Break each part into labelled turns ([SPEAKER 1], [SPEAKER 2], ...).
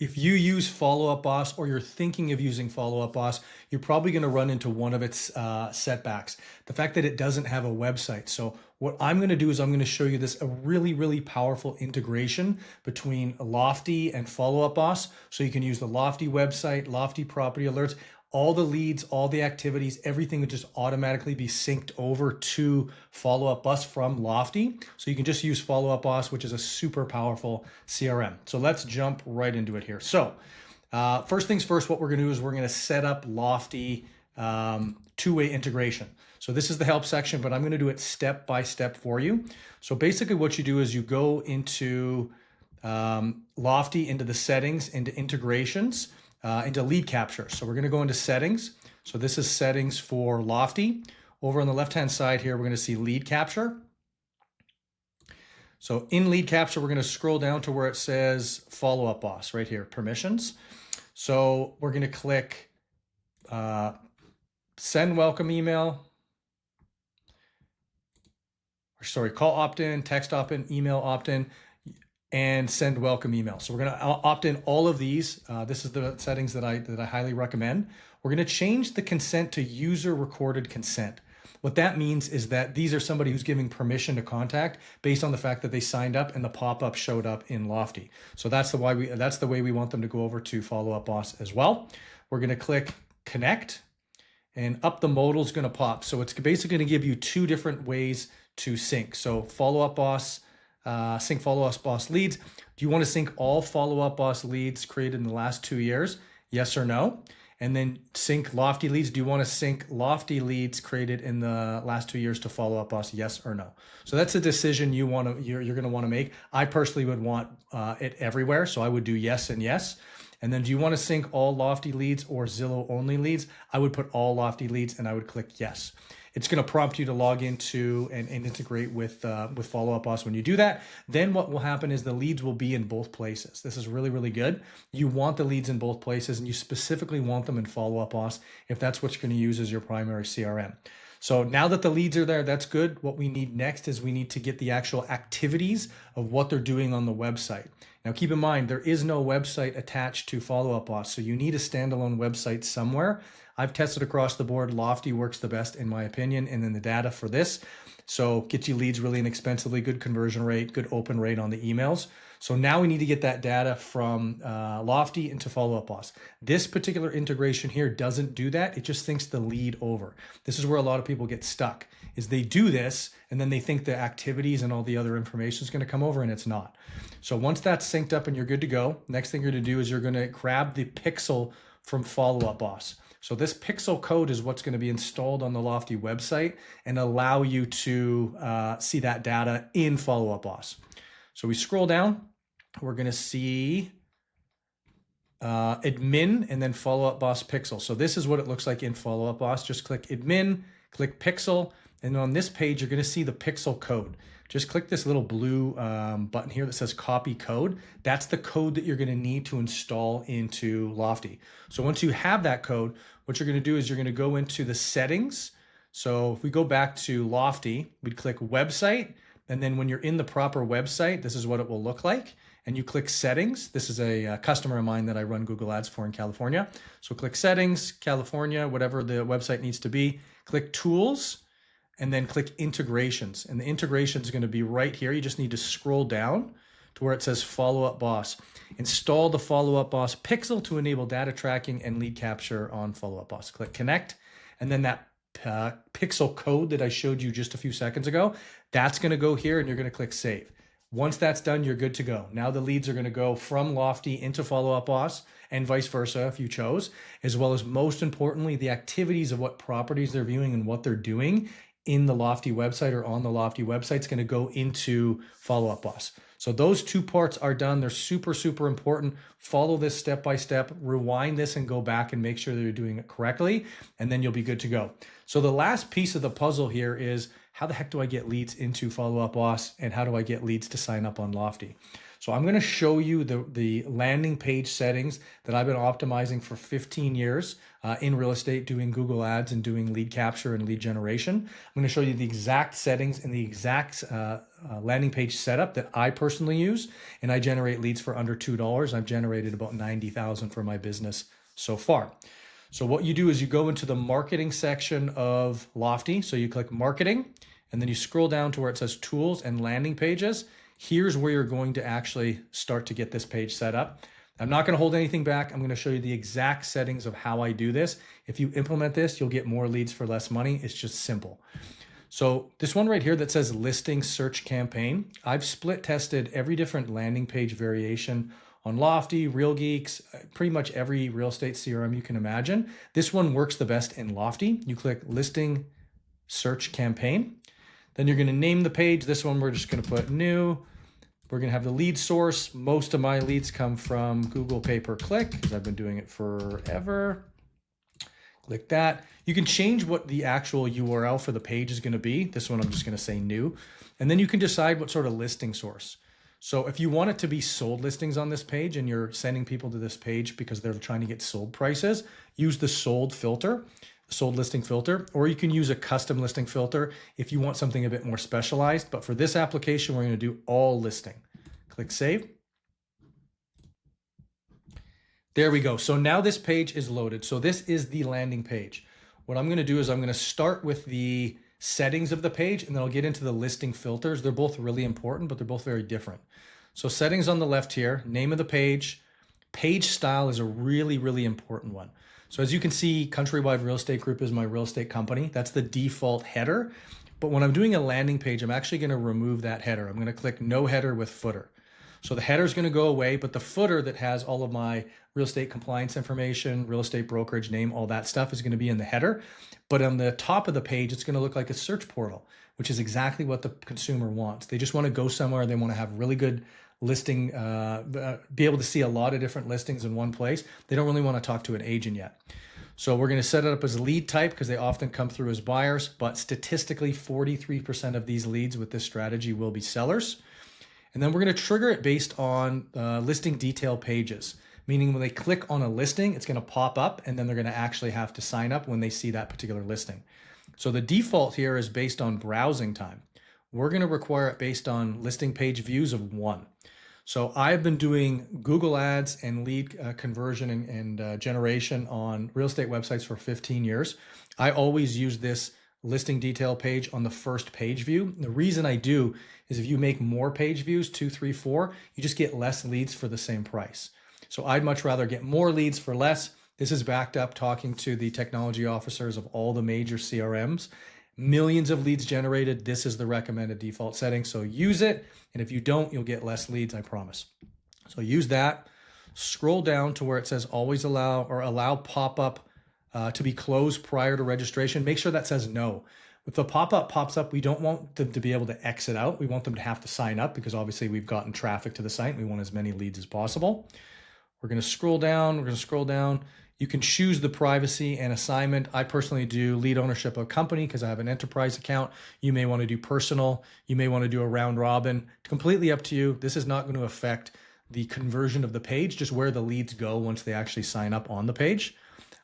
[SPEAKER 1] if you use Follow Up Boss or you're thinking of using Follow Up Boss, you're probably going to run into one of its setbacks. The fact that it doesn't have a website. So what I'm going to do is I'm going to show you a really, really powerful integration between Lofty and Follow Up Boss. So you can use the Lofty website, Lofty property alerts, all the leads, all the activities, everything would just automatically be synced over to Follow Up Boss from Lofty. So you can just use Follow Up Boss, which is a super powerful CRM. So let's jump right into it here. So first things first, what we're gonna do is we're gonna set up Lofty two-way integration. So this is the help section, but I'm gonna do it step by step for you. So basically what you do is you go into Lofty, into the settings, into integrations, into lead capture. So we're going to go into settings. So this is settings for Lofty. Over on the left-hand side here, we're going to see lead capture. So in lead capture, we're going to scroll down to where it says Follow Up Boss right here, permissions. So we're going to click send welcome email. Sorry, call opt-in, text opt-in, email opt-in, and send welcome email. So we're going to opt in all of these. This is the settings that I highly recommend. We're going to change the consent to user recorded consent. What that means is that these are somebody who's giving permission to contact based on the fact that they signed up and the pop-up showed up in Lofty. So that's the way we want them to go over to Follow Up Boss as well. We're going to click connect, and up the modal is going to pop. So it's basically going to give you two different ways to sync. So Follow Up Boss, sync Follow Up Boss leads. Do you want to sync all Follow Up Boss leads created in the last 2 years? Yes or no? And then sync Lofty leads. Do you want to sync Lofty leads created in the last 2 years to Follow Up Boss? Yes or no? So that's a decision you're going to want to make. I personally would want it everywhere, so I would do yes and yes. And then do you want to sync all Lofty leads or Zillow only leads? I would put all Lofty leads and I would click yes. It's going to prompt you to log into and integrate with Follow Up Boss. When you do that, then what will happen is the leads will be in both places. This is really, really good. You want the leads in both places, and you specifically want them in Follow Up Boss if that's what you're going to use as your primary CRM. So now that the leads are there, that's good. What we need next is we need to get the actual activities of what they're doing on the website. Now, keep in mind, there is no website attached to Follow Up Boss, so you need a standalone website somewhere. I've tested across the board. Lofty works the best in my opinion, and then the data for this. So get you leads really inexpensively, good conversion rate, good open rate on the emails. So now we need to get that data from Lofty into Follow Up Boss. This particular integration here doesn't do that. It just syncs the lead over. This is where a lot of people get stuck, is they do this and then they think the activities and all the other information is going to come over, and it's not. So once that's synced up and you're good to go, next thing you're going to do is you're going to grab the pixel from Follow Up Boss. So this pixel code is what's going to be installed on the Lofty website and allow you to see that data in Follow Up Boss. So we scroll down, we're going to see admin and then Follow Up Boss pixel. So this is what it looks like in Follow Up Boss. Just click admin, click pixel, and on this page, you're going to see the pixel code. Just click this little blue button here that says copy code. That's the code that you're going to need to install into Lofty. So once you have that code, what you're going to do is you're going to go into the settings. So if we go back to Lofty, we'd click website. And then when you're in the proper website, this is what it will look like. And you click settings. This is a customer of mine that I run Google Ads for in California. So click settings, California, whatever the website needs to be. Click tools, and then click integrations. And the integration is going to be right here. You just need to scroll down to where it says Follow Up Boss. Install the Follow Up Boss pixel to enable data tracking and lead capture on Follow Up Boss. Click connect, and then that pixel code that I showed you just a few seconds ago, that's going to go here, and you're going to click save. Once that's done, you're good to go. Now the leads are going to go from Lofty into Follow Up Boss and vice versa if you chose, as well as most importantly, the activities of what properties they're viewing and what they're doing in the Lofty website or on the Lofty website is going to go into Follow Up Boss. So those two parts are done. They're super, super important. Follow this step by step, rewind this and go back and make sure that you're doing it correctly, and then you'll be good to go. So the last piece of the puzzle here is how the heck do I get leads into Follow Up Boss, and how do I get leads to sign up on Lofty? So I'm going to show you the landing page settings that I've been optimizing for 15 years in real estate, doing Google Ads and doing lead capture and lead generation. I'm going to show you the exact settings and the exact landing page setup that I personally use, and I generate leads for under $2. I've generated about 90,000 for my business so far. So what you do is you go into the marketing section of Lofty. So you click marketing, and then you scroll down to where it says tools and landing pages. Here's where you're going to actually start to get this page set up. I'm not going to hold anything back. I'm going to show you the exact settings of how I do this. If you implement this, you'll get more leads for less money. It's just simple. So this one right here that says listing search campaign, I've split tested every different landing page variation on Lofty, Real Geeks, pretty much every real estate CRM you can imagine. This one works the best in Lofty. You click listing search campaign. Then you're going to name the page. This one we're just going to put new. We're going to have the lead source. Most of my leads come from Google pay-per-click because I've been doing it forever. Click that. You can change what the actual URL for the page is going to be. This one I'm just going to say new. And then you can decide what sort of listing source. So if you want it to be sold listings on this page and you're sending people to this page because they're trying to get sold prices, use the sold filter. Sold listing filter, or you can use a custom listing filter if you want something a bit more specialized. But for this application, we're going to do all listing. Click save. There we go. So now this page is loaded. So this is the landing page. What I'm going to do is I'm going to start with the settings of the page, and then I'll get into the listing filters. They're both really important, but they're both very different. So settings on the left here, name of the page. Page style is a really, really important one. So as you can see, Countrywide Real Estate Group is my real estate company. That's the default header. But when I'm doing a landing page, I'm actually going to remove that header. I'm going to click no header with footer. So the header is going to go away, but the footer that has all of my real estate compliance information, real estate brokerage name, all that stuff is going to be in the header. But on the top of the page, it's going to look like a search portal, which is exactly what the consumer wants. They just want to go somewhere. They want to have really good listing, be able to see a lot of different listings in one place. They don't really want to talk to an agent yet. So we're going to set it up as lead type because they often come through as buyers, but statistically 43% of these leads with this strategy will be sellers. And then we're going to trigger it based on listing detail pages, meaning when they click on a listing, it's going to pop up and then they're going to actually have to sign up when they see that particular listing. So the default here is based on browsing time. We're going to require it based on listing page views of 1. So I've been doing Google Ads and lead conversion and generation on real estate websites for 15 years. I always use this listing detail page on the first page view. The reason I do is if you make more page views, 2, 3, 4, you just get less leads for the same price. So I'd much rather get more leads for less. This is backed up talking to the technology officers of all the major CRMs. Millions of leads generated. This is the recommended default setting. So use it. And if you don't, you'll get less leads, I promise. So use that. Scroll down to where it says always allow or allow pop-up to be closed prior to registration. Make sure that says no. If the pop-up pops up, we don't want them to be able to exit out. We want them to have to sign up because obviously we've gotten traffic to the site. We want as many leads as possible. We're going to scroll down. We're going to scroll down. You can choose the privacy and assignment. I personally do lead ownership of company because I have an enterprise account. You may want to do personal. You may want to do a round robin. Completely up to you. This is not going to affect the conversion of the page, just where the leads go once they actually sign up on the page.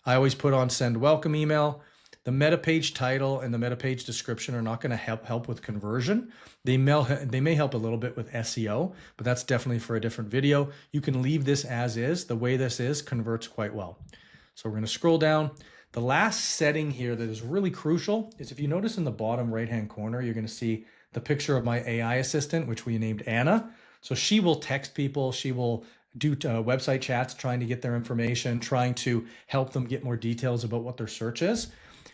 [SPEAKER 1] I always put on send welcome email. The meta page title and the meta page description are not going to help with conversion. They may help a little bit with SEO, but that's definitely for a different video. You can leave this as is. The way this is converts quite well. So we're going to scroll down. The last setting here that is really crucial is if you notice in the bottom right-hand corner, you're going to see the picture of my AI assistant, which we named Anna. So she will text people. She will do website chats, trying to get their information, trying to help them get more details about what their search is,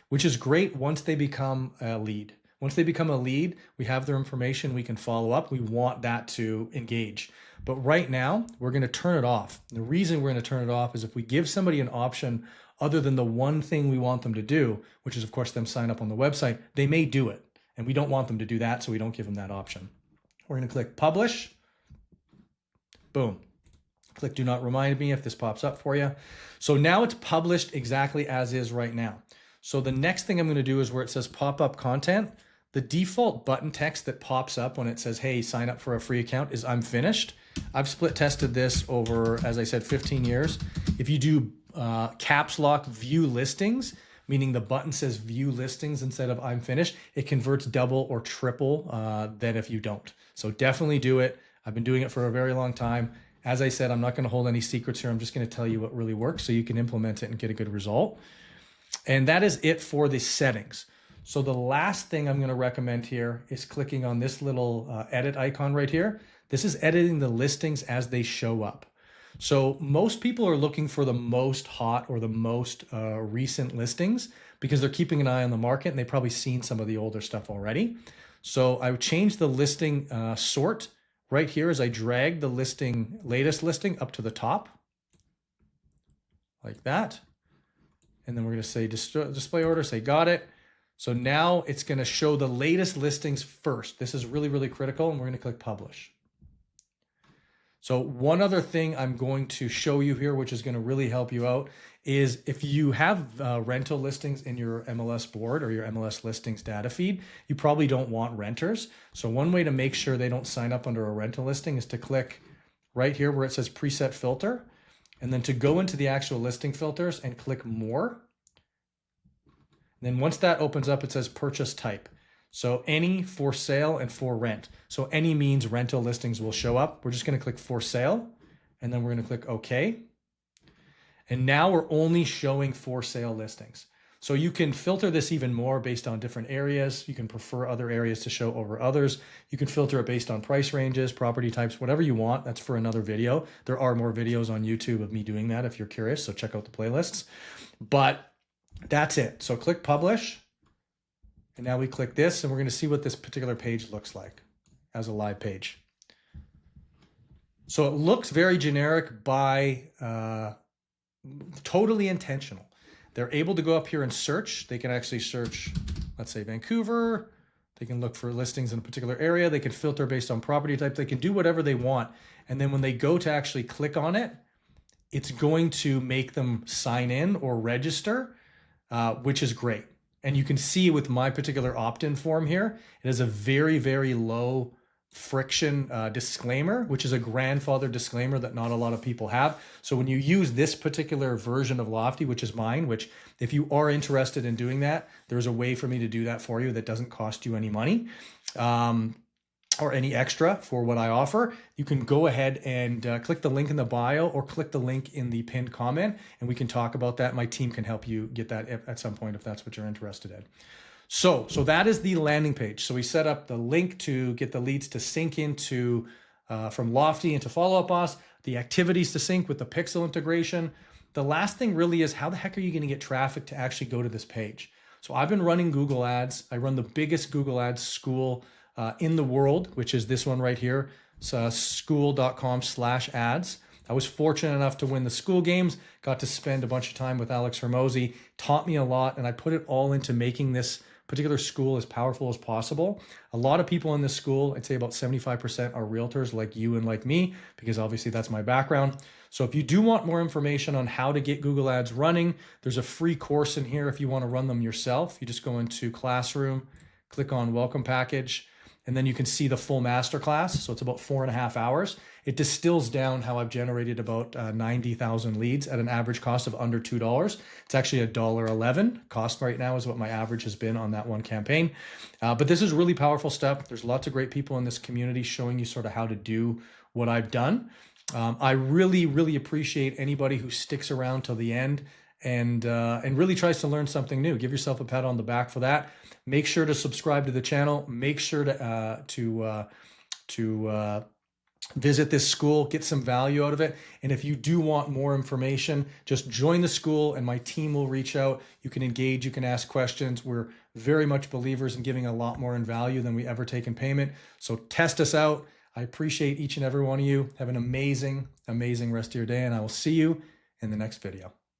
[SPEAKER 1] which is great once they become a lead. Once they become a lead, we have their information, we can follow up. We want that to engage. But right now, we're going to turn it off. The reason we're going to turn it off is if we give somebody an option other than the one thing we want them to do, which is, of course, them sign up on the website, they may do it. And we don't want them to do that, so we don't give them that option. We're going to click Publish. Boom. Click Do Not Remind Me if this pops up for you. So now it's published exactly as is right now. So the next thing I'm going to do is where it says pop-up content, the default button text that pops up when it says, hey, sign up for a free account is I'm finished. I've split tested this over, as I said, 15 years. If you do caps lock view listings, meaning the button says view listings instead of I'm finished, it converts double or triple than if you don't. So definitely do it. I've been doing it for a very long time. As I said, I'm not going to hold any secrets here. I'm just going to tell you what really works so you can implement it and get a good result. And that is it for the settings. So the last thing I'm going to recommend here is clicking on this little edit icon right here. This is editing the listings as they show up. So most people are looking for the most hot or the most recent listings because they're keeping an eye on the market and they've probably seen some of the older stuff already. So I would change the listing sort right here as I drag the latest listing up to the top like that. And then we're going to say display order, say got it. So now it's going to show the latest listings first. This is really, really critical. And we're going to click publish. So one other thing I'm going to show you here, which is going to really help you out, is if you have rental listings in your MLS board or your MLS listings data feed, you probably don't want renters. So one way to make sure they don't sign up under a rental listing is to click right here where it says preset filter, and then to go into the actual listing filters and click more. And then once that opens up, it says purchase type. So any, for sale, and for rent. So any means rental listings will show up. We're just going to click for sale, and then we're going to click OK. And now we're only showing for sale listings. So you can filter this even more based on different areas. You can prefer other areas to show over others. You can filter it based on price ranges, property types, whatever you want. That's for another video. There are more videos on YouTube of me doing that if you're curious, so check out the playlists. But that's it. So click publish. And now we click this, and we're going to see what this particular page looks like as a live page. So it looks very generic by totally intentional. They're able to go up here and search. They can actually search, let's say Vancouver. They can look for listings in a particular area. They can filter based on property type. They can do whatever they want. And then when they go to actually click on it, it's going to make them sign in or register, which is great. And you can see with my particular opt-in form here, it has a very, very low friction disclaimer, which is a grandfather disclaimer that not a lot of people have. So when you use this particular version of Lofty, which is mine, which if you are interested in doing that, there's a way for me to do that for you that doesn't cost you any money or any extra for what I offer. You can go ahead and click the link in the bio or click the link in the pinned comment, and we can talk about that. My team can help you get that at some point if that's what you're interested in. So that is the landing page. So we set up the link to get the leads to sync into from Lofty into Follow Up Boss, the activities to sync with the Pixel integration. The last thing really is how the heck are you going to get traffic to actually go to this page? So I've been running Google Ads. I run the biggest Google Ads school in the world, which is this one right here. So school.com/ads. I was fortunate enough to win the school games, got to spend a bunch of time with Alex Hermosi, taught me a lot, and I put it all into making this particular school as powerful as possible. A lot of people in this school, I'd say about 75% are realtors like you and like me, because obviously that's my background. So if you do want more information on how to get Google Ads running, there's a free course in here if you want to run them yourself. You just go into Classroom, click on Welcome Package, and then you can see the full masterclass. So it's about 4.5 hours. It distills down how I've generated about 90,000 leads at an average cost of under $2. It's actually $1.11 cost right now is what my average has been on that one campaign. But this is really powerful stuff. There's lots of great people in this community showing you sort of how to do what I've done. I really, really appreciate anybody who sticks around till the end and really tries to learn something new. Give yourself a pat on the back for that. Make sure to subscribe to the channel. Make sure to visit this school, get some value out of it. And if you do want more information, just join the school and my team will reach out. You can engage, you can ask questions. We're very much believers in giving a lot more in value than we ever take in payment. So test us out. I appreciate each and every one of you. Have an amazing, amazing rest of your day, and I will see you in the next video.